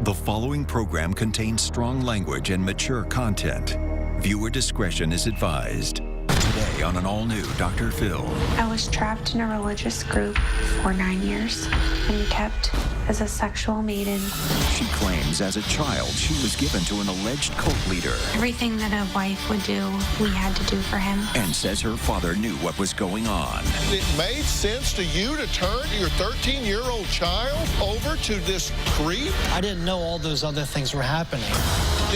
The following program contains strong language and mature content. Viewer discretion is advised. Today on an all-new Dr. Phil. I was trapped in a religious group for 9 years and kept as a sexual maiden. She claims as a child she was given to an alleged cult leader. Everything that a wife would do, we had to do for him. And says her father knew what was going on. It made sense to you to turn your 13-year-old child over to this creep? I didn't know all those other things were happening.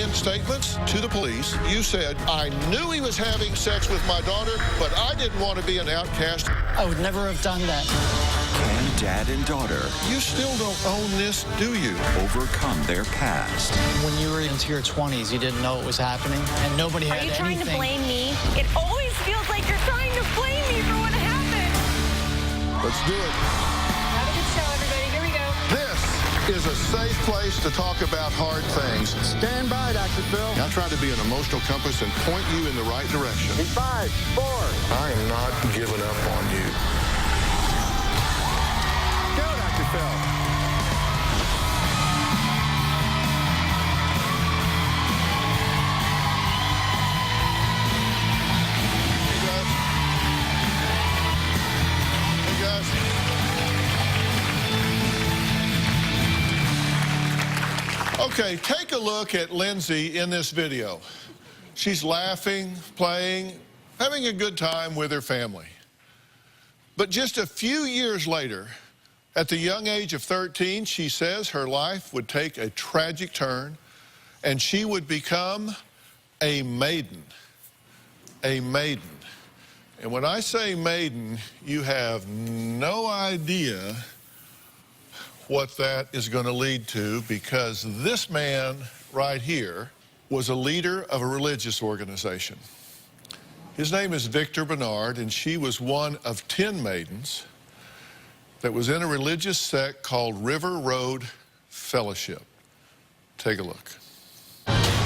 In statements to the police, you said, I knew he was having sex with my daughter, but I didn't want to be an outcast. I would never have done that. Can dad and daughter You still don't own this, do you? overcome their past? When you were into your 20s, you didn't know what was happening, and nobody had Are you anything. trying to blame me? It always feels like you're trying to blame me for what happened. Let's do it. Have a good show, everybody. Here we go. This is a safe place to talk about hard things. Stand by, Dr. Phil. I'll try to be an emotional compass and point you in the right direction. In 5, 4. I am not giving up on you. Go, Dr. Phil. Hey, guys. Okay, take a look at Lindsay in this video. She's laughing, playing, having a good time with her family. But just a few years later, at the young age of 13, she says her life would take a tragic turn and she would become a maiden. A maiden. And when I say maiden, you have no idea what that is going to lead to, because this man right here was a leader of a religious organization. His name is Victor Bernard, and she was one of 10 maidens that was in a religious sect called River Road Fellowship. Take a look.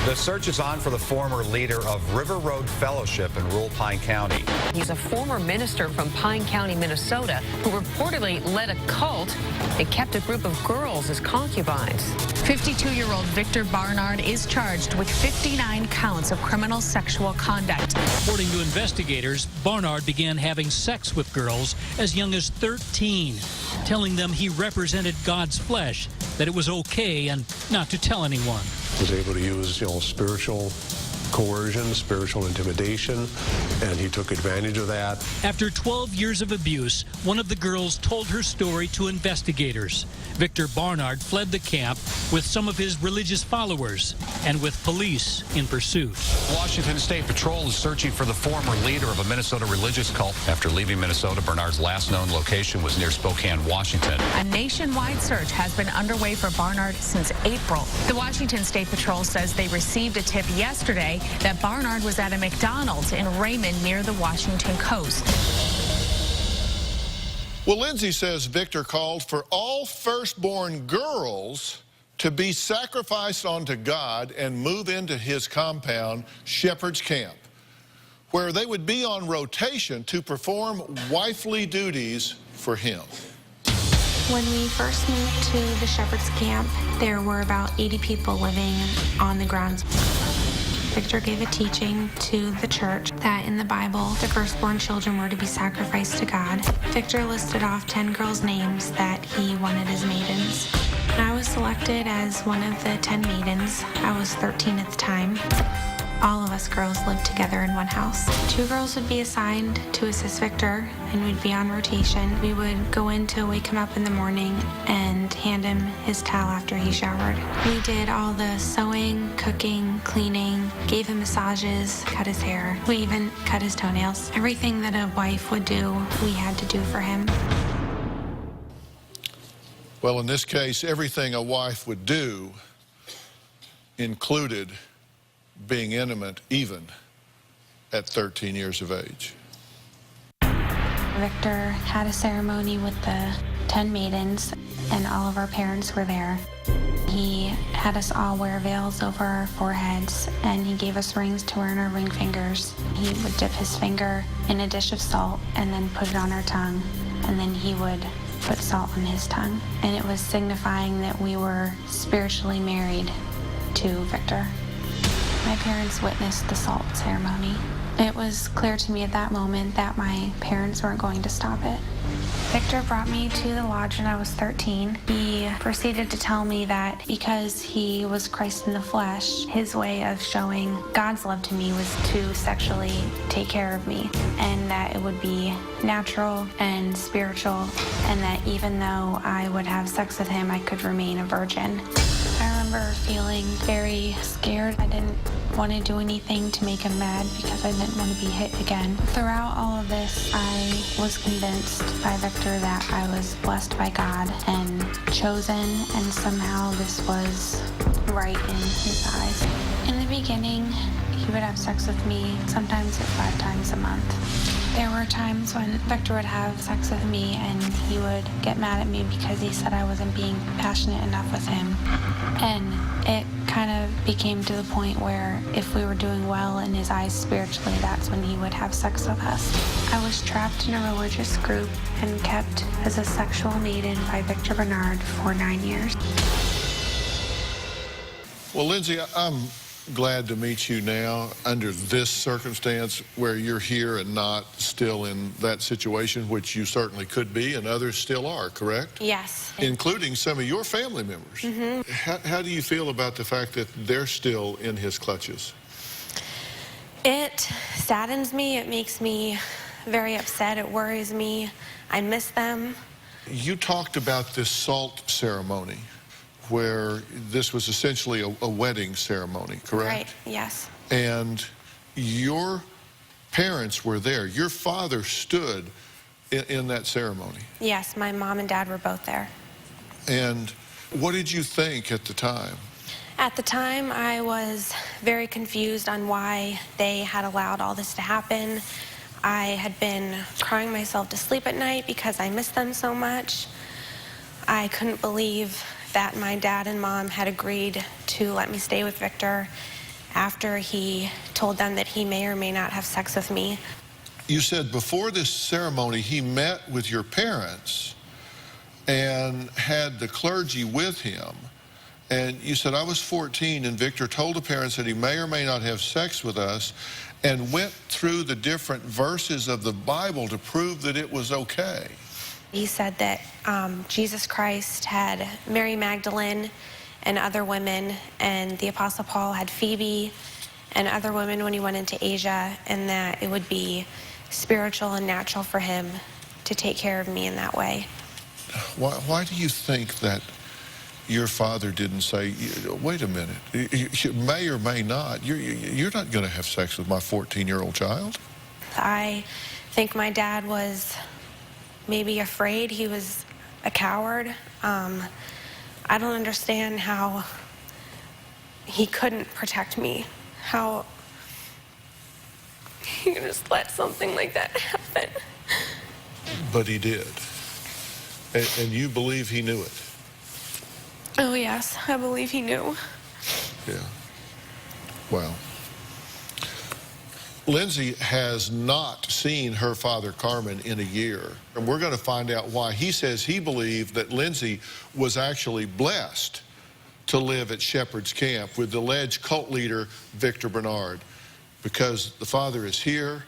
The search is on for the former leader of River Road Fellowship in rural Pine County. He's a former minister from Pine County, Minnesota, who reportedly led a cult and kept a group of girls as concubines. 52-year-old Victor Barnard is charged with 59 counts of criminal sexual conduct. According to investigators, Barnard began having sex with girls as young as 13, telling them he represented God's flesh, that it was okay and not to tell anyone. Was able to use, spiritual coercion, spiritual intimidation, and he took advantage of that. After 12 years of abuse, one of the girls told her story to investigators. Victor Barnard fled the camp with some of his religious followers and with police in pursuit. Washington State Patrol is searching for the former leader of a Minnesota religious cult. After leaving Minnesota, Bernard's last known location was near Spokane, Washington. A nationwide search has been underway for Barnard since April. The Washington State Patrol says they received a tip yesterday that Barnard was at a McDonald's in Raymond near the Washington coast. Well, Lindsay says Victor called for all firstborn girls to be sacrificed unto God and move into his compound, Shepherd's Camp, where they would be on rotation to perform wifely duties for him. When we first moved to the Shepherd's Camp, there were about 80 people living on the grounds. Victor gave a teaching to the church that in the Bible, the firstborn children were to be sacrificed to God. Victor listed off 10 girls' names that he wanted as maidens. I was selected as one of the 10 maidens. I was 13 at the time. All of us girls lived together in one house. 2 girls would be assigned to assist Victor, and we'd be on rotation. We would go in to wake him up in the morning and hand him his towel after he showered. We did all the sewing, cooking, cleaning, gave him massages, cut his hair. We even cut his toenails. Everything that a wife would do, we had to do for him. Well, in this case, everything a wife would do included being intimate even at 13 years of age. Victor had a ceremony with the 10 maidens, and all of our parents were there. He had us all wear veils over our foreheads, and he gave us rings to wear on our ring fingers. He would dip his finger in a dish of salt and then put it on our tongue, and then he would put salt on his tongue, and it was signifying that we were spiritually married to Victor. My parents witnessed the salt ceremony. It was clear to me at that moment that my parents weren't going to stop it. Victor brought me to the lodge when I was 13. He proceeded to tell me that because he was Christ in the flesh, his way of showing God's love to me was to sexually take care of me, and that it would be natural and spiritual, and that even though I would have sex with him, I could remain a virgin. I remember feeling very scared. I didn't want to do anything to make him mad because I didn't want to be hit again. Throughout all of this, I was convinced by Victor that I was blessed by God and chosen, and somehow this was right in his eyes. In the beginning, he would have sex with me sometimes at 5 times a month. There were times when Victor would have sex with me and he would get mad at me because he said I wasn't being passionate enough with him. And it kind of became to the point where if we were doing well in his eyes spiritually, that's when he would have sex with us. I was trapped in a religious group and kept as a sexual maiden by Victor Bernard for 9 years. Well, Lindsay, I'm glad to meet you now under this circumstance where you're here and not still in that situation, which you certainly could be, and others still are, correct? Yes. Including some of your family members. Mm-hmm. How do you feel about the fact that they're still in his clutches? It saddens me. It makes me very upset. It worries me. I miss them. You talked about this salt ceremony, where this was essentially a wedding ceremony, correct? Right, yes. And your parents were there. Your father stood in that ceremony. Yes, my mom and dad were both there. And what did you think at the time? At the time, I was very confused on why they had allowed all this to happen. I had been crying myself to sleep at night because I missed them so much. I couldn't believe that my dad and mom had agreed to let me stay with Victor after he told them that he may or may not have sex with me. You said before this ceremony, he met with your parents and had the clergy with him. And you said, I was 14 and Victor told the parents that he may or may not have sex with us, and went through the different verses of the Bible to prove that it was okay. He said that Jesus Christ had Mary Magdalene and other women, and the Apostle Paul had Phoebe and other women when he went into Asia, and that it would be spiritual and natural for him to take care of me in that way. Why do you think that your father didn't say, wait a minute, you may or may not, you're not going to have sex with my 14-year-old child? I think my dad was maybe afraid. He was a coward. I don't understand how he couldn't protect me, how he could just let something like that happen. But he did. And you believe he knew it? Oh, yes, I believe he knew. Yeah. Well, Lindsay has not seen her father, Carmen, in a year. And we're going to find out why. He says he believed that Lindsay was actually blessed to live at Shepherd's Camp with the alleged cult leader, Victor Bernard, because the father is here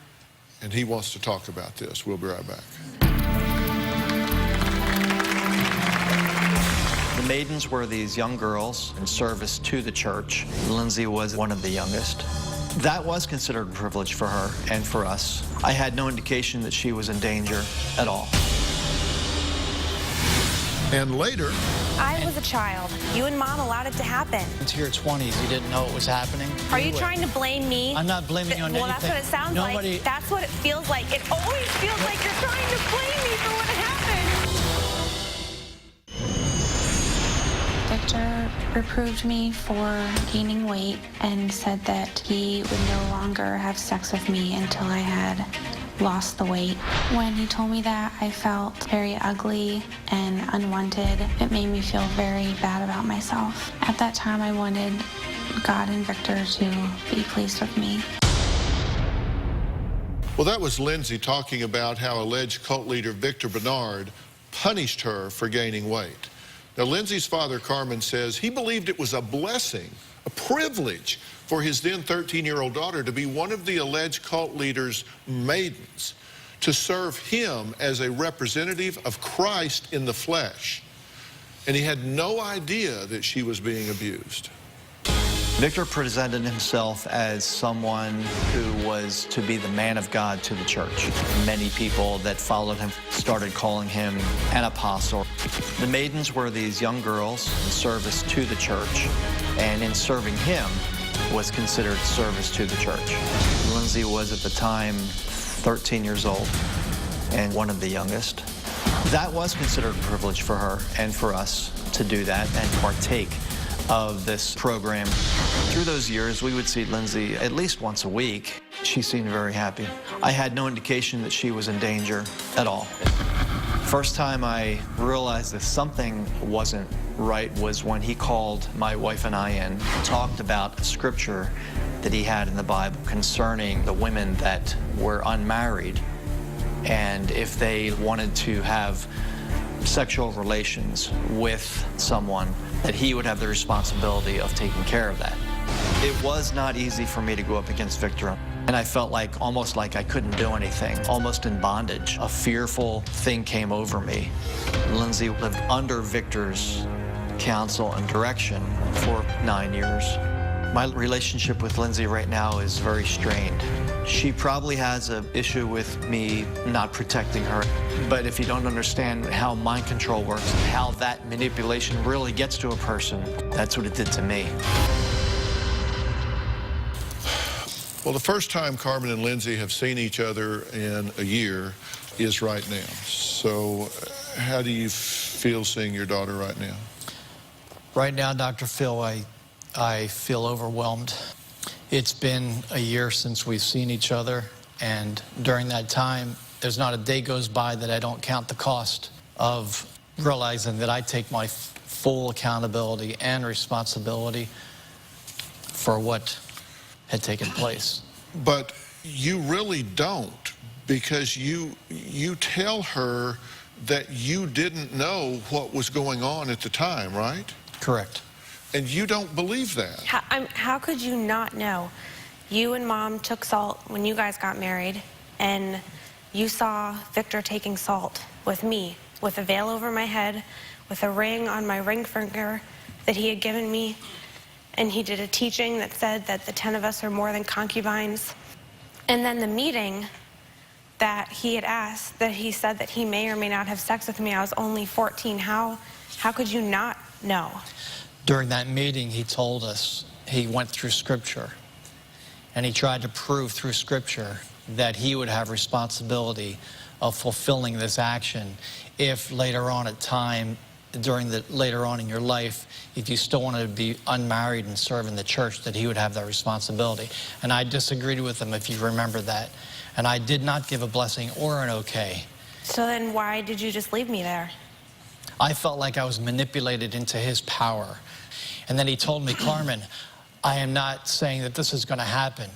and he wants to talk about this. We'll be right back. The maidens were these young girls in service to the church. Lindsay was one of the youngest. That was considered a privilege for her and for us. I had no indication that she was in danger at all. And later, I was a child. You and Mom allowed it to happen. Into your 20s, you didn't know it was happening. Are you trying to blame me? I'm not blaming you on anything. Well, that's what it sounds like. That's what it feels like. It always feels like you're trying to blame me for what happened. Victor reproved me for gaining weight and said that he would no longer have sex with me until I had lost the weight. When he told me that, I felt very ugly and unwanted. It made me feel very bad about myself. At that time, I wanted God and Victor to be pleased with me. well, that was Lindsay talking about how alleged cult leader Victor Bernard punished her for gaining weight. Now, Lindsay's father, Carmen, says he believed it was a blessing, a privilege for his then 13-year-old daughter to be one of the alleged cult leader's maidens, to serve him as a representative of Christ in the flesh. And he had no idea that she was being abused. Victor presented himself as someone who was to be the man of God to the church. Many people that followed him started calling him an apostle. The maidens were these young girls in service to the church, and in serving him was considered service to the church. Lindsay was at the time 13 years old and one of the youngest. That was considered a privilege for her and for us to do that and partake of this program. Through those years, we would see Lindsay at least once a week. She seemed very happy. I had no indication that she was in danger at all. First time I realized that something wasn't right was when he called my wife and I in, talked about a scripture that he had in the Bible concerning the women that were unmarried, and if they wanted to have sexual relations with someone, that he would have the responsibility of taking care of that. It was not easy for me to go up against Victor, and I felt like almost like I couldn't do anything, almost in bondage. A fearful thing came over me. Lindsay lived under Victor's counsel and direction for 9 years. My relationship with Lindsay right now is very strained. She probably has an issue with me not protecting her. But if you don't understand how mind control works, how that manipulation really gets to a person, that's what it did to me. Well, the first time Carmen and Lindsay have seen each other in a year is right now. So how do you feel seeing your daughter right now? Right now, Dr. Phil, I feel overwhelmed. It's been a year since we've seen each other, and during that time, there's not a day goes by that I don't count the cost of realizing that I take my full accountability and responsibility for what had taken place. But you really don't, because you tell her that you didn't know what was going on at the time, right? Correct. And you don't believe that. How could you not know? You and Mom took salt when you guys got married, and you saw Victor taking salt with me, with a veil over my head, with a ring on my ring finger that he had given me, and he did a teaching that said that the 10 of us are more than concubines. And then the meeting that he had asked, that he said that he may or may not have sex with me. I was only 14. How could you not know? During that meeting, he told us, he went through Scripture, and he tried to prove through Scripture that he would have responsibility of fulfilling this action if later on at time, later on in your life, if you still wanted to be unmarried and serve in the church, that he would have that responsibility. And I disagreed with him, if you remember that. And I did not give a blessing or an okay. So then why did you just leave me there? I felt like I was manipulated into his power. And then he told me, Carmen, I am not saying that this is going to happen.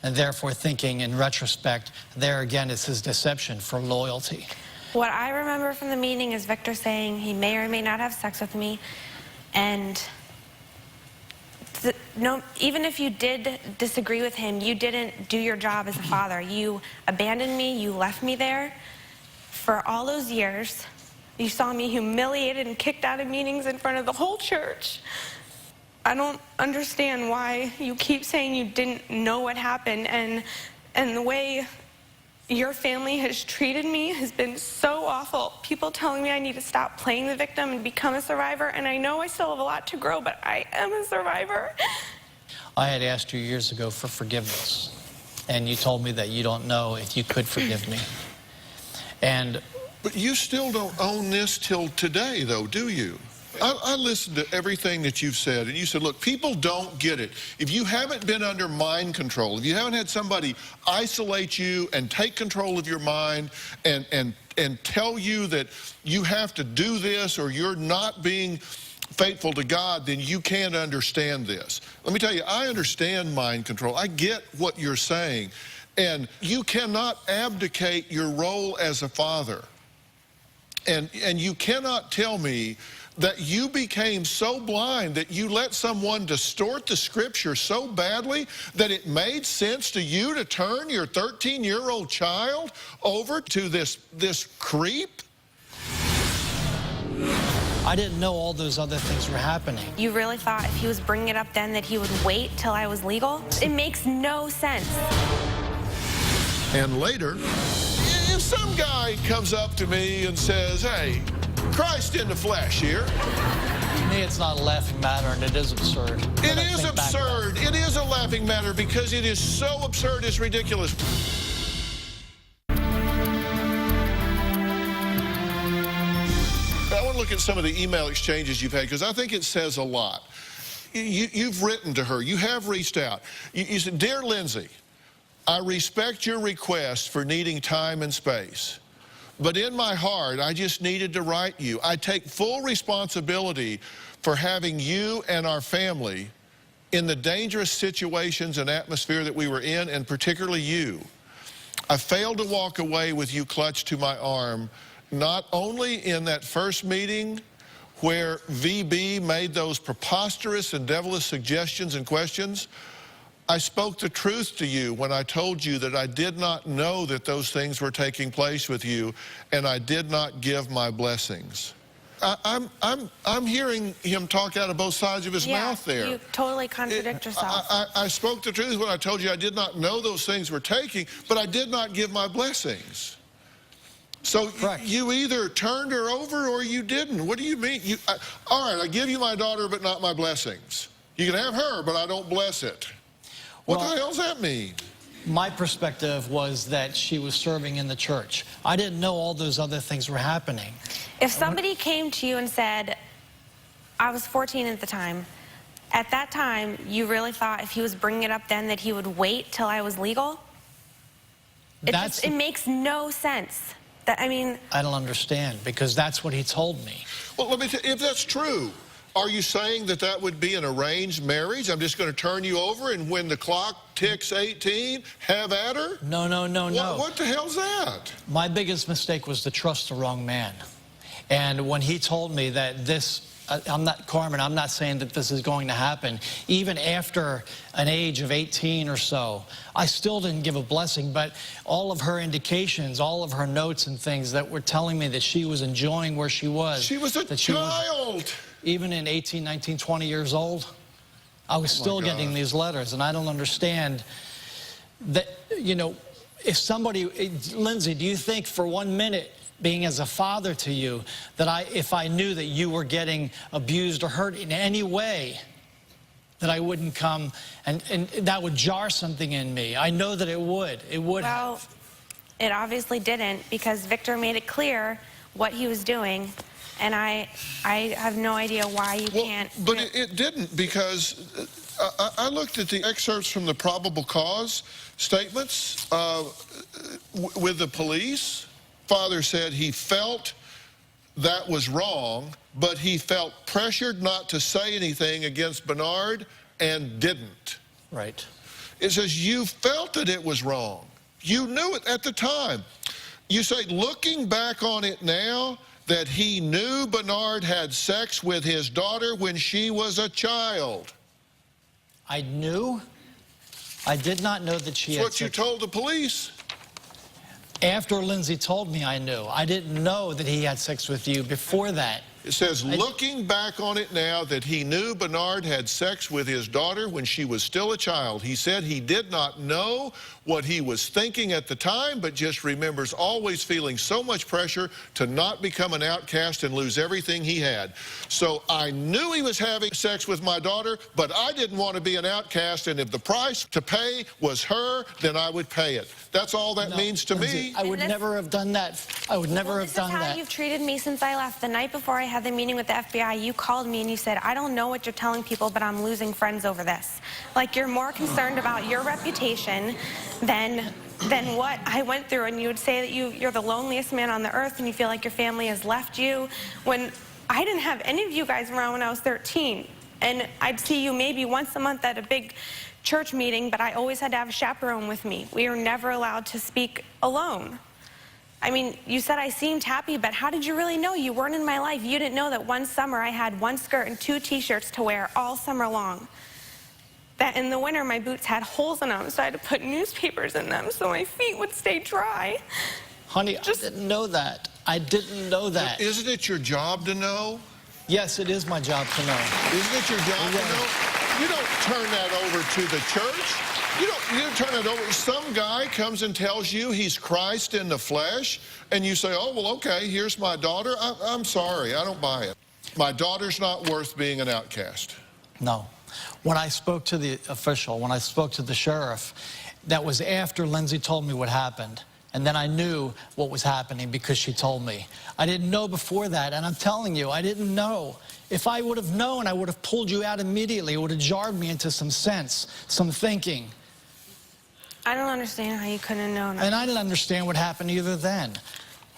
And therefore thinking in retrospect, there again is his deception for loyalty. What I remember from the meeting is Victor saying he may or may not have sex with me. And no, even if you did disagree with him, you didn't do your job as a father. You abandoned me, you left me there. For all those years, you saw me humiliated and kicked out of meetings in front of the whole church. I don't understand why you keep saying you didn't know what happened, and the way your family has treated me has been so awful. People telling me I need to stop playing the victim and become a survivor, and I know I still have a lot to grow, but I am a survivor. I had asked you years ago for forgiveness, and you told me that you don't know if you could forgive me. But you still don't own this till today, though, do you? I listened to everything that you've said, and you said, look, people don't get it. If you haven't been under mind control, if you haven't had somebody isolate you and take control of your mind and tell you that you have to do this or you're not being faithful to God, then you can't understand this. Let me tell you, I understand mind control. I get what you're saying. And you cannot abdicate your role as a father And you cannot tell me that you became so blind that you let someone distort the scripture so badly that it made sense to you to turn your 13-year-old child over to this creep? I didn't know all those other things were happening. You really thought if he was bringing it up then that he would wait till I was legal? It makes no sense. And later, if some guy comes up to me and says, hey, Christ in the flesh here. To me, it's not a laughing matter, and it is absurd. It is absurd. It is a laughing matter because it is so absurd, it's ridiculous. I want to look at some of the email exchanges you've had because I think it says a lot. You've written to her. You have reached out. You said, Dear Lindsay, I respect your request for needing time and space. But in my heart, I just needed to write you. I take full responsibility for having you and our family in the dangerous situations and atmosphere that we were in, and particularly you. I failed to walk away with you clutched to my arm, not only in that first meeting where VB made those preposterous and devilish suggestions and questions. I spoke the truth to you when I told you that I did not know that those things were taking place with you, and I did not give my blessings. I'm hearing him talk out of both sides of his mouth there. You totally contradict yourself. I spoke the truth when I told you I did not know those things were taking, but I did not give my blessings. So you either turned her over or you didn't. What do you mean? All right, I give you my daughter, but not my blessings. You can have her, but I don't bless it. What the hell does that mean? My perspective was that she was serving in the church. I didn't know all those other things were happening. If somebody came to you and said, I was 14 at the time, at that time, you really thought if he was bringing it up then that he would wait till I was legal? It makes no sense. I mean, I don't understand, because that's what he told me. Well, let me tell you, if that's true, are you saying that that would be an arranged marriage? I'm just going to turn you over, and when the clock ticks 18, have at her? No, no, no, no. What the hell's that? My biggest mistake was to trust the wrong man. And when he told me that this, Carmen, I'm not saying that this is going to happen. Even after an age of 18 or so, I still didn't give a blessing, but all of her indications, all of her notes and things that were telling me that she was enjoying where she was. She was a child. Even in 18, 19, 20 years old, I was still getting these letters, and I don't understand that, you know, if somebody, Lindsay, do you think for 1 minute, being as a father to you, that if I knew that you were getting abused or hurt in any way, that I wouldn't come and that would jar something in me? I know that it would. It would have. It obviously didn't, because Victor made it clear what he was doing. And I have no idea why you can't. But it didn't, because I looked at the excerpts from the probable cause statements with the police. Father said he felt that was wrong, but he felt pressured not to say anything against Bernard and didn't. Right. It says you felt that it was wrong. You knew it at the time. You say, looking back on it now, that he knew Bernard had sex with his daughter when she was a child. I knew? I did not know that she had sex. That's what you told the police. After Lindsay told me, I knew. I didn't know that he had sex with you before that. It says, looking back on it now, that he knew Bernard had sex with his daughter when she was still a child. He said he did not know what he was thinking at the time, but just remembers always feeling so much pressure to not become an outcast and lose everything he had. So I knew he was having sex with my daughter, but I didn't want to be an outcast, and if the price to pay was her, then I would pay it. That's all that means to me. I would never have done that. I would never have done that. This is how you've treated me since I left. The night before I had the meeting with the FBI, you called me and you said, I don't know what you're telling people, but I'm losing friends over this. Like, you're more concerned about your reputation than what I went through. And you would say that you're the loneliest man on the earth and you feel like your family has left you, when I didn't have any of you guys around when I was 13. And I'd see you maybe once a month at a big church meeting, but I always had to have a chaperone with me. We were never allowed to speak alone. I mean, you said I seemed happy, but how did you really know? You weren't in my life. You didn't know that one summer I had one skirt and 2 t-shirts to wear all summer long. That in the winter my boots had holes in them, so I had to put newspapers in them so my feet would stay dry. Honey, I didn't know that. I didn't know that. But isn't it your job to know? Yes, it is my job to know. Isn't it your job to know? You don't turn that over to the church. You don't turn it over. Some guy comes and tells you he's Christ in the flesh, and you say, oh, well, okay, here's my daughter. I'm sorry, I don't buy it. My daughter's not worth being an outcast. No. When I spoke to the official, when I spoke to the sheriff, that was after Lindsay told me what happened. And then I knew what was happening because she told me. I didn't know before that, and I'm telling you, I didn't know. If I would have known, I would have pulled you out immediately. It would have jarred me into some sense, some thinking. I don't understand how you couldn't have known. And I didn't understand what happened either then.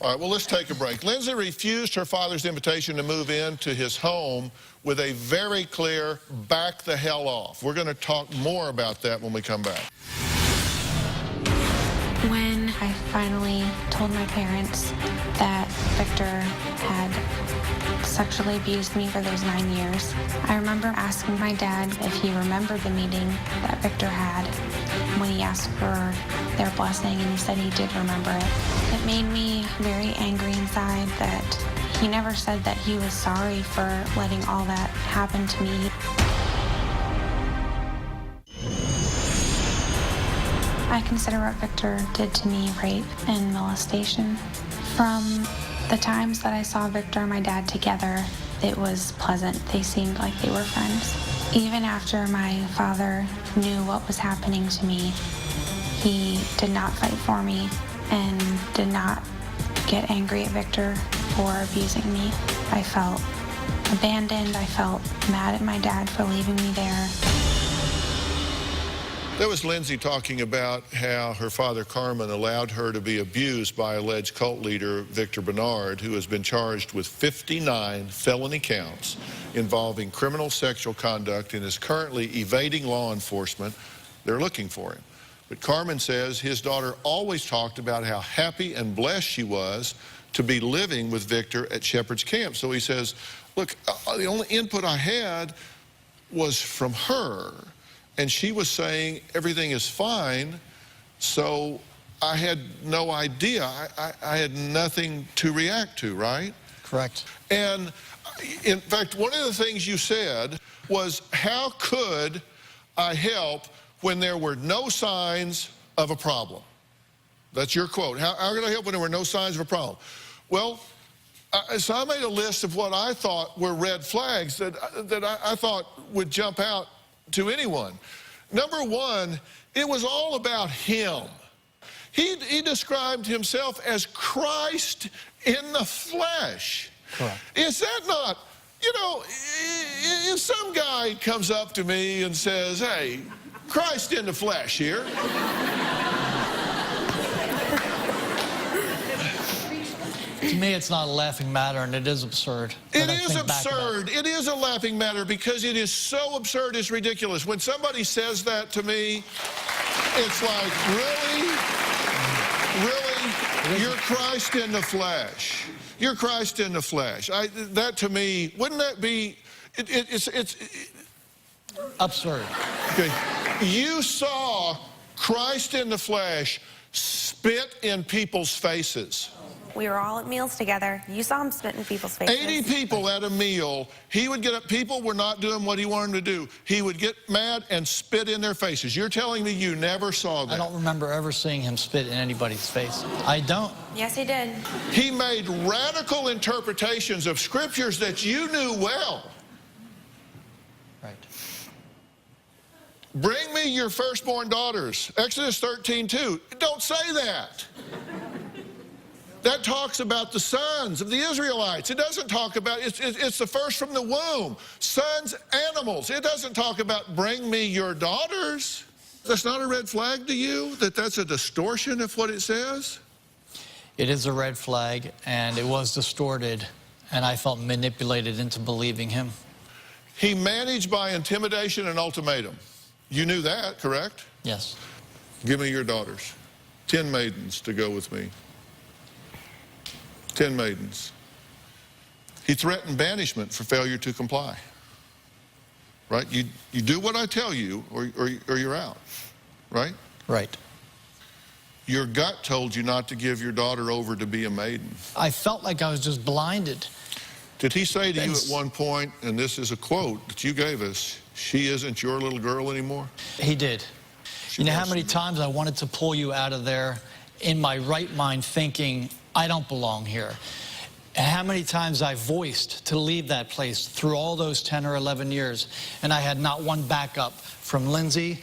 All right, well, let's take a break. Lindsay refused her father's invitation to move into his home with a very clear, back the hell off. We're going to talk more about that when we come back. When I finally told my parents that Victor had sexually abused me for those 9 years, I remember asking my dad if he remembered the meeting that Victor had when he asked for their blessing, and he said he did remember it. It made me very angry inside that he never said that he was sorry for letting all that happen to me. I consider what Victor did to me rape and molestation. From the times that I saw Victor and my dad together, it was pleasant. They seemed like they were friends. Even after my father knew what was happening to me, he did not fight for me and did not get angry at Victor for abusing me. I felt abandoned. I felt mad at my dad for leaving me there. That was Lindsay talking about how her father, Carmen, allowed her to be abused by alleged cult leader Victor Bernard, who has been charged with 59 felony counts involving criminal sexual conduct and is currently evading law enforcement. They're looking for him. But Carmen says his daughter always talked about how happy and blessed she was to be living with Victor at Shepherd's Camp. So he says, look, the only input I had was from her. And she was saying everything is fine, so I had no idea. I had nothing to react to, right? Correct. And in fact, one of the things you said was, how could I help when there were no signs of a problem? That's your quote. How could I help when there were no signs of a problem? Well, so I made a list of what I thought were red flags that I thought would jump out to anyone. Number one, it was all about him. He described himself as Christ in the flesh. Correct. Is that not, you know, if some guy comes up to me and says, hey, Christ in the flesh here. To me, it's not a laughing matter, and it is absurd. It is absurd. It is a laughing matter because it is so absurd, it's ridiculous. When somebody says that to me, it's like, really? Really? You're Christ in the flesh. You're Christ in the flesh. That to me, wouldn't that be, it's absurd. Okay. You saw Christ in the flesh spit in people's faces. We were all at meals together. You saw him spit in people's faces. 80 people at a meal. He would get up. People were not doing what he wanted them to do. He would get mad and spit in their faces. You're telling me you never saw that? I don't remember ever seeing him spit in anybody's face. I don't. Yes, he did. He made radical interpretations of scriptures that you knew well. Right. Bring me your firstborn daughters. Exodus 13:2. Don't say that. That talks about the sons of the Israelites. It doesn't talk about, it's the first from the womb. Sons, animals. It doesn't talk about bring me your daughters. That's not a red flag to you, that that's a distortion of what it says? It is a red flag, and it was distorted, and I felt manipulated into believing him. He managed by intimidation and ultimatum. You knew that, correct? Yes. Give me your daughters. 10 maidens to go with me. 10 maidens. He threatened banishment for failure to comply. Right? You do what I tell you or you're out. Right? Right. Your gut told you not to give your daughter over to be a maiden. I felt like I was just blinded. Did he say to you at one point, and this is a quote that you gave us, she isn't your little girl anymore? He did. You know how many times I wanted to pull you out of there in my right mind thinking, I don't belong here. And how many times I voiced to leave that place through all those 10 or 11 years, and I had not one backup from Lindsay,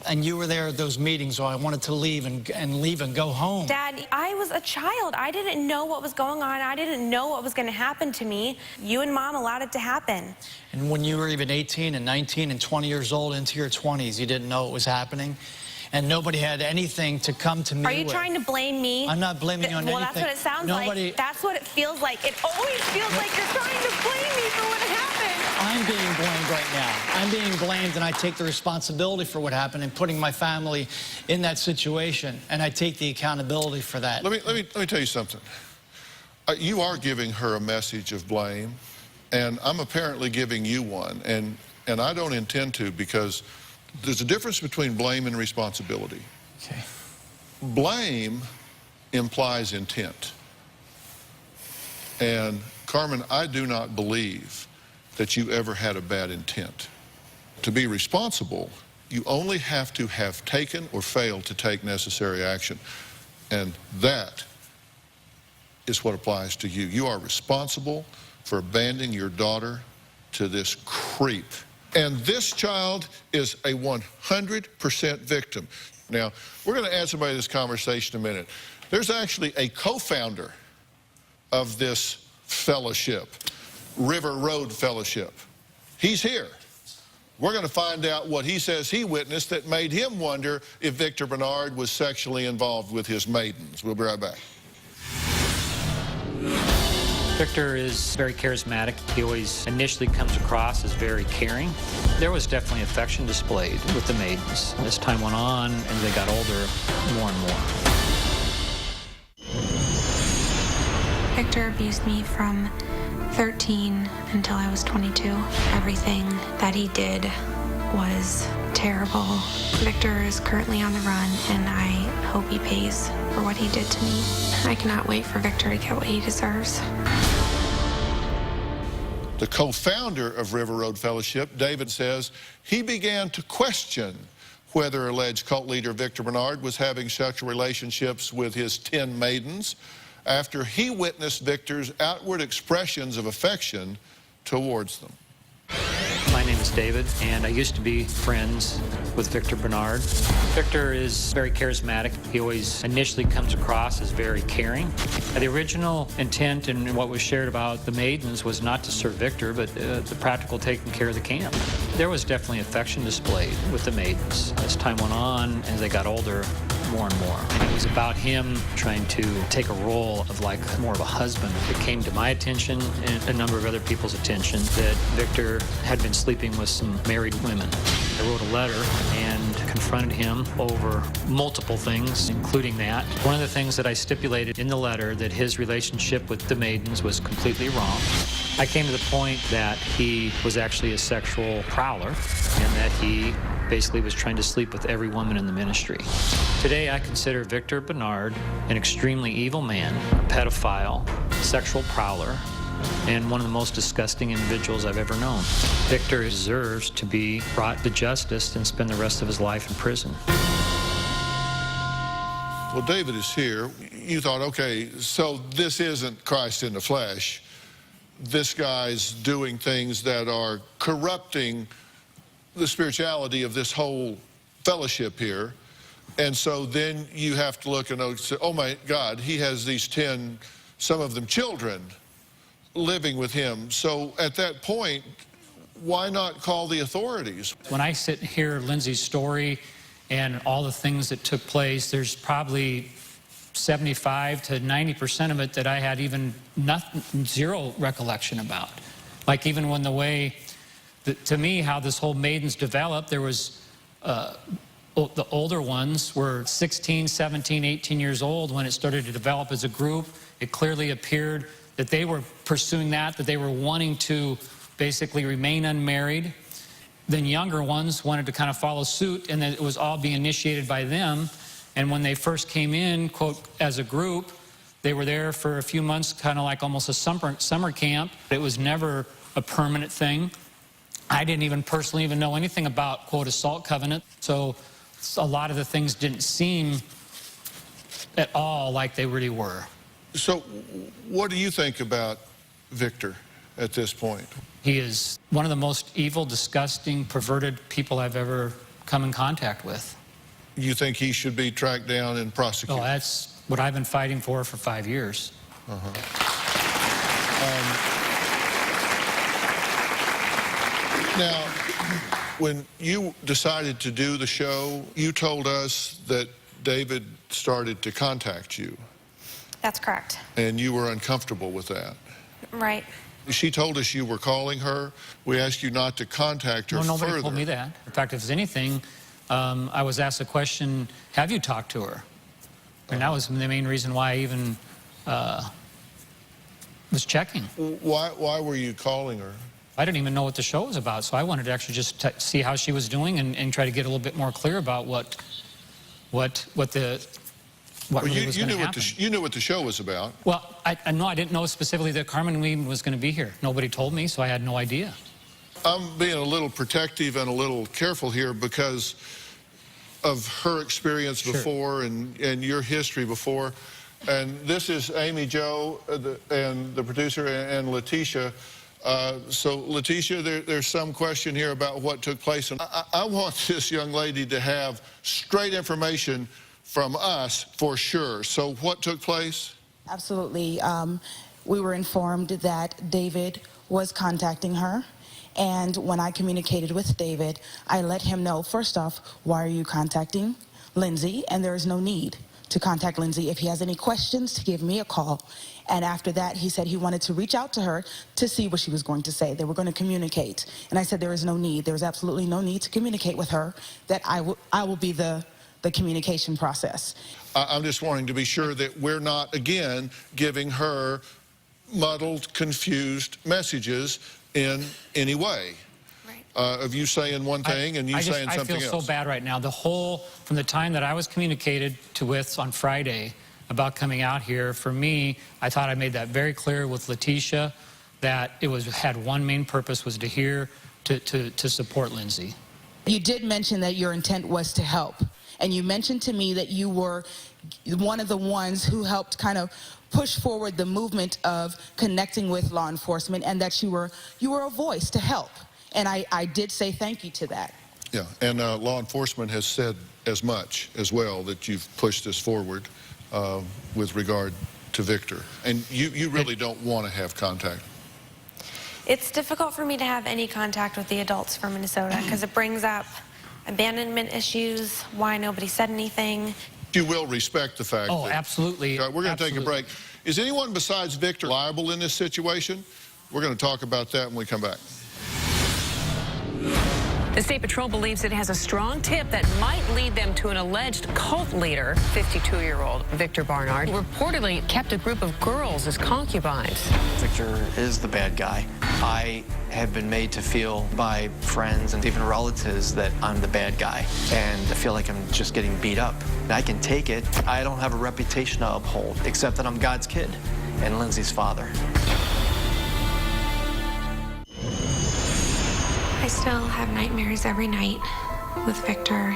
and you were there at those meetings, so I wanted to leave and go home. Dad, I was a child. I didn't know what was going on. I didn't know what was going to happen to me. You and Mom allowed it to happen. And when you were even 18 and 19 and 20 years old into your 20s, you didn't know it was happening? And nobody had anything to come to me with. Are you trying to blame me? I'm not blaming you on anything. Well, that's what it sounds like. That's what it feels like. It always feels like you're trying to blame me for what happened. I'm being blamed right now. I'm being blamed, and I take the responsibility for what happened and putting my family in that situation, and I take the accountability for that. Let me tell you something. You are giving her a message of blame, and I'm apparently giving you one, and I don't intend to, because there's a difference between blame and responsibility. Okay. Blame implies intent. And Carmen, I do not believe that you ever had a bad intent. To be responsible, you only have to have taken or failed to take necessary action. And that is what applies to you. You are responsible for abandoning your daughter to this creep. And this child is a 100% victim. Now, we're going to add somebody to this conversation in a minute. There's actually a co-founder of this fellowship, River Road Fellowship. He's here. We're going to find out what he says he witnessed that made him wonder if Victor Bernard was sexually involved with his maidens. We'll be right back. Victor is very charismatic. He always initially comes across as very caring. There was definitely affection displayed with the maidens. As time went on and they got older, more and more. Victor abused me from 13 until I was 22. Everything that he did was terrible. Victor is currently on the run, and I hope he pays for what he did to me. I cannot wait for Victor to get what he deserves. The co-founder of River Road Fellowship, David, says he began to question whether alleged cult leader Victor Bernard was having sexual relationships with his 10 maidens after he witnessed Victor's outward expressions of affection towards them. My name is David, and I used to be friends with Victor Bernard. Victor is very charismatic. He always initially comes across as very caring. The original intent and what was shared about the maidens was not to serve Victor, but the practical taking care of the camp. There was definitely affection displayed with the maidens. As time went on, as they got older, more and more. And it was about him trying to take a role of like more of a husband. It came to my attention and a number of other people's attention that Victor had been sleeping with some married women. I wrote a letter and confronted him over multiple things, including that. One of the things that I stipulated in the letter that his relationship with the maidens was completely wrong. I came to the point that he was actually a sexual prowler and that he basically was trying to sleep with every woman in the ministry. Today, I consider Victor Bernard an extremely evil man, a pedophile, sexual prowler, and one of the most disgusting individuals I've ever known. Victor deserves to be brought to justice and spend the rest of his life in prison. Well, David is here. You thought, okay, so this isn't Christ in the flesh. This guy's doing things that are corrupting the spirituality of this whole fellowship here. And so then you have to look and say, oh my God, he has these 10, some of them children, living with him. So at that point, why not call the authorities? When I sit and hear Lindsay's story and all the things that took place, there's probably 75 to 90% of it that I had even zero recollection about. Like even when the way, to me, how this whole maidens developed, there was The older ones were 16, 17, 18 years old when it started to develop as a group. It clearly appeared that they were pursuing that they were wanting to basically remain unmarried. Then younger ones wanted to kind of follow suit, and that it was all being initiated by them. And when they first came in, quote, as a group, they were there for a few months, kind of like almost a summer camp. It was never a permanent thing. I didn't even personally even know anything about, quote, assault covenant. So a lot of the things didn't seem at all like they really were. So what do you think about Victor at this point? He is one of the most evil, disgusting, perverted people I've ever come in contact with. You think he should be tracked down and prosecuted? Oh, that's what I've been fighting for 5 years. Now, when you decided to do the show, you told us that David started to contact you. That's correct. And you were uncomfortable with that. Right. She told us you were calling her. We asked you not to contact her No, nobody further. told me that. In fact, if there's anything, I was asked the question, have you talked to her? And that was the main reason why I even was checking. Why were you calling her? I didn't even know what the show was about, so I wanted to actually just see how she was doing and try to get a little bit more clear about what really was going to happen. You knew what the show was about. Well, I didn't know specifically that Carmen Lee was going to be here. Nobody told me, so I had no idea. I'm being a little protective and a little careful here because of her experience before and your history before. And this is Amy Jo and the producer and Letitia. So Letitia, there's some question here about what took place. And I want this young lady to have straight information from us for sure. So what took place? Absolutely. We were informed that David was contacting her. And when I communicated with David, I let him know, first off, why are you contacting Lindsay? And there is no need to contact Lindsay. If he has any questions, to give me a call. And after that, he said he wanted to reach out to her to see what she was going to say. They were going to communicate. And I said there is no need. There is absolutely no need to communicate with her, that I will be the communication process. I'm just wanting to be sure that we're not, again, giving her muddled, confused messages in any way. Of you saying one thing and you saying something else. I feel so bad right now. From the time that I was communicated with on Friday about coming out here, for me, I thought I made that very clear with Letitia, that it had one main purpose, was to support Lindsay. You did mention that your intent was to help. And you mentioned to me that you were one of the ones who helped kind of push forward the movement of connecting with law enforcement, and that you were a voice to help. And I did say thank you to that. Yeah, and law enforcement has said as much as well, that you've pushed this forward with regard to Victor. And you really don't want to have contact. It's difficult for me to have any contact with the adults from Minnesota because it brings up abandonment issues, why nobody said anything. You will respect the fact Oh, that... absolutely. We're going to take a break. Is anyone besides Victor liable in this situation? We're going to talk about that when we come back. The State Patrol believes it has a strong tip that might lead them to an alleged cult leader, 52-year-old Victor Barnard, who reportedly kept a group of girls as concubines. Victor is the bad guy. I have been made to feel by friends and even relatives that I'm the bad guy, and I feel like I'm just getting beat up. I can take it. I don't have a reputation to uphold, except that I'm God's kid and Lindsay's father. I still have nightmares every night with Victor.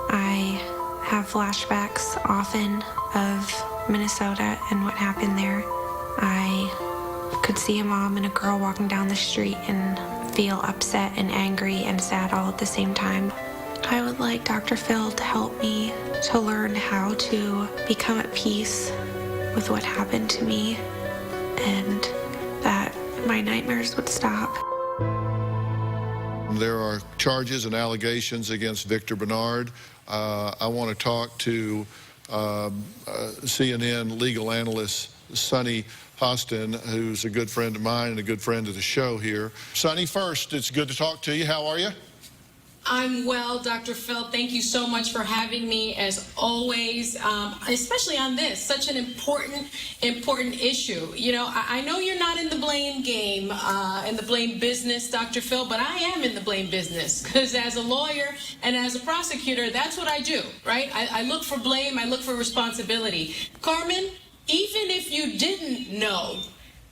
I have flashbacks often of Minnesota and what happened there. I could see a mom and a girl walking down the street and feel upset and angry and sad all at the same time. I would like Dr. Phil to help me to learn how to become at peace with what happened to me, and that my nightmares would stop. There are charges and allegations against Victor Barnard. I want to talk to CNN legal analyst Sonny Hostin, who's a good friend of mine and a good friend of the show here. Sonny, first, it's good to talk to you. How are you? I'm well, Dr. Phil. Thank you so much for having me, as always, especially on this, such an important issue. You know, I know you're not in the blame game, in the blame business, Dr. Phil, but I am in the blame business, because as a lawyer and as a prosecutor, that's what I do, right? I look for blame, I look for responsibility. Carmen, even if you didn't know,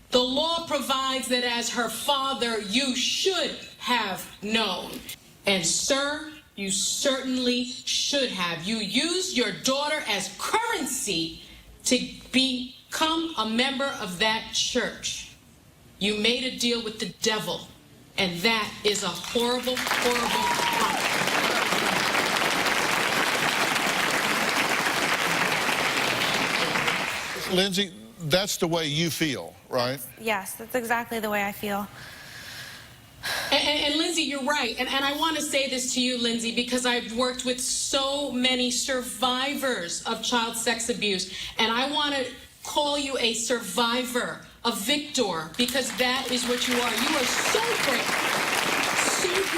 the law provides that as her father, you should have known. And sir, you certainly should have. You used your daughter as currency to become a member of that church. You made a deal with the devil, and that is a horrible, horrible crime. Lindsay, that's the way you feel, right? Yes, that's exactly the way I feel. And Lindsay, you're right. And I want to say this to you, Lindsay, because I've worked with so many survivors of child sex abuse. And I want to call you a survivor, a victor, because that is what you are. You are so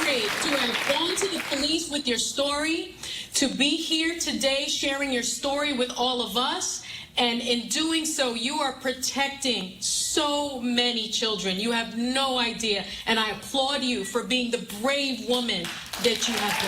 brave to have gone to the police with your story, to be here today sharing your story with all of us. And in doing so, you are protecting so many children. You have no idea. And I applaud you for being the brave woman that you have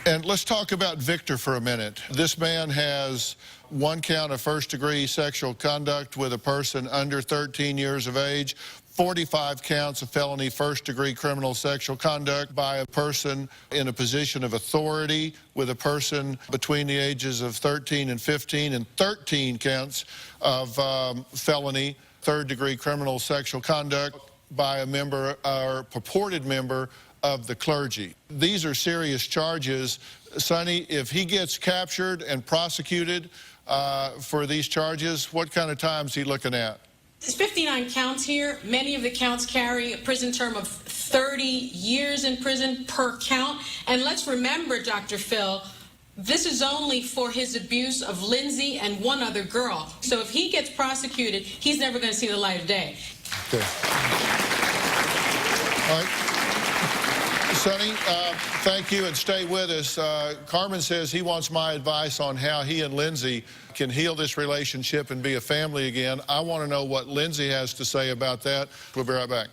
become. And let's talk about Victor for a minute. This man has one count of first-degree sexual conduct with a person under 13 years of age, 45 counts of felony first-degree criminal sexual conduct by a person in a position of authority with a person between the ages of 13 and 15, and 13 counts of felony third-degree criminal sexual conduct by a member or purported member of the clergy. These are serious charges. Sonny, if he gets captured and prosecuted for these charges, what kind of time is he looking at? There's 59 counts here. Many of the counts carry a prison term of 30 years in prison per count. And let's remember, Dr. Phil, this is only for his abuse of Lindsay and one other girl. So if he gets prosecuted, he's never going to see the light of day. Okay. All right. Sonny, thank you, and stay with us. Carmen says he wants my advice on how he and Lindsay can heal this relationship and be a family again. I want to know what Lindsay has to say about that. We'll be right back.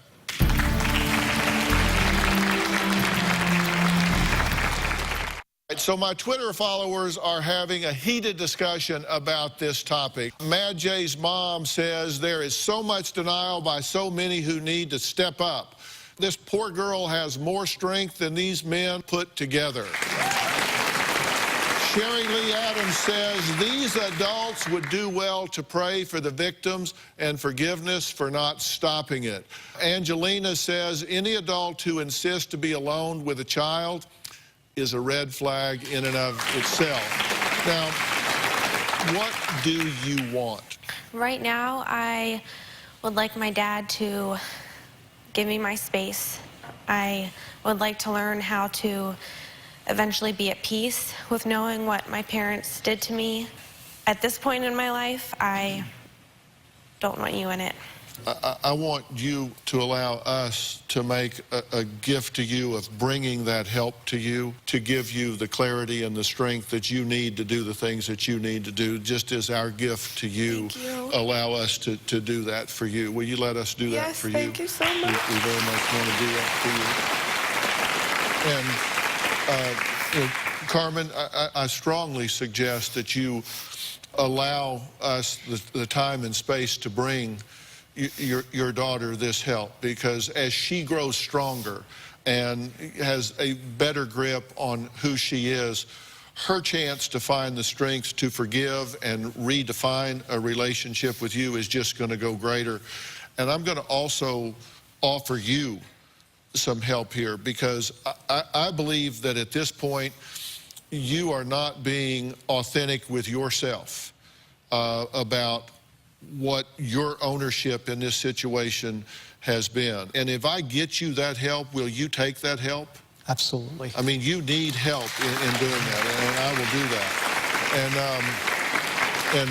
So my Twitter followers are having a heated discussion about this topic. Mad J's mom says there is so much denial by so many who need to step up. This poor girl has more strength than these men put together. Sherry Lee Adams says these adults would do well to pray for the victims and forgiveness for not stopping it. Angelina says any adult who insists to be alone with a child is a red flag in and of itself. Now, what do you want? Right now, I would like my dad to give me my space. I would like to learn how to eventually be at peace with knowing what my parents did to me. At this point in my life, I don't want you in it. I want you to allow us to make a gift to you of bringing that help to you, to give you the clarity and the strength that you need to do the things that you need to do, just as our gift to you. Thank you. Allow us to do that for you. Will you let us do that for you? Yes, thank you so much. We very much want to do that for you. And Carmen, I strongly suggest that you allow us the time and space to bring your daughter this help, because as she grows stronger and has a better grip on who she is, her chance to find the strength to forgive and redefine a relationship with you is just going to go greater. And I'm going to also offer you some help here, because I believe that at this point you are not being authentic with yourself about what your ownership in this situation has been. And if I get you that help, will you take that help? Absolutely. I mean, you need help in doing that, and I will do that. And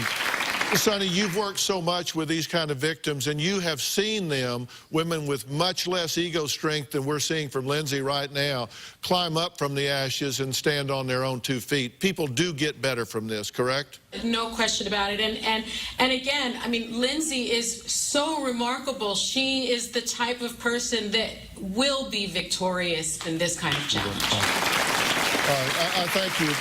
Sonny, you've worked so much with these kind of victims, and you have seen them, women with much less ego strength than we're seeing from Lindsay right now, climb up from the ashes and stand on their own 2 feet. People do get better from this, correct? No question about it. And again, I mean, Lindsay is so remarkable. She is the type of person that will be victorious in this kind of challenge. All right, I thank you.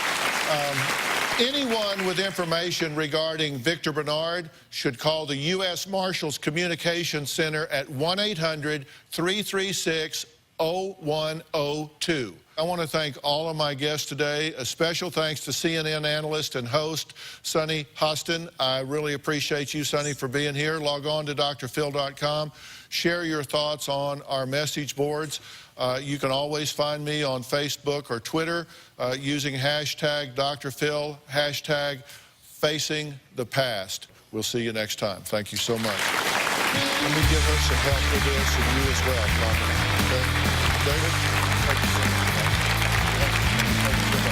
Anyone with information regarding Victor Bernard should call the U.S. Marshals Communications Center at 1-800-336-0102. I want to thank all of my guests today. A special thanks to CNN analyst and host Sunny Hostin. I really appreciate you, Sunny, for being here. Log on to drphil.com. Share your thoughts on our message boards. You can always find me on Facebook or Twitter using hashtag Dr. Phil, hashtag Facing the Past. We'll see you next time. Thank you so much. Let me give her some help with this, and you as well, Carmen. Okay? David? Thank you so much. Thank you.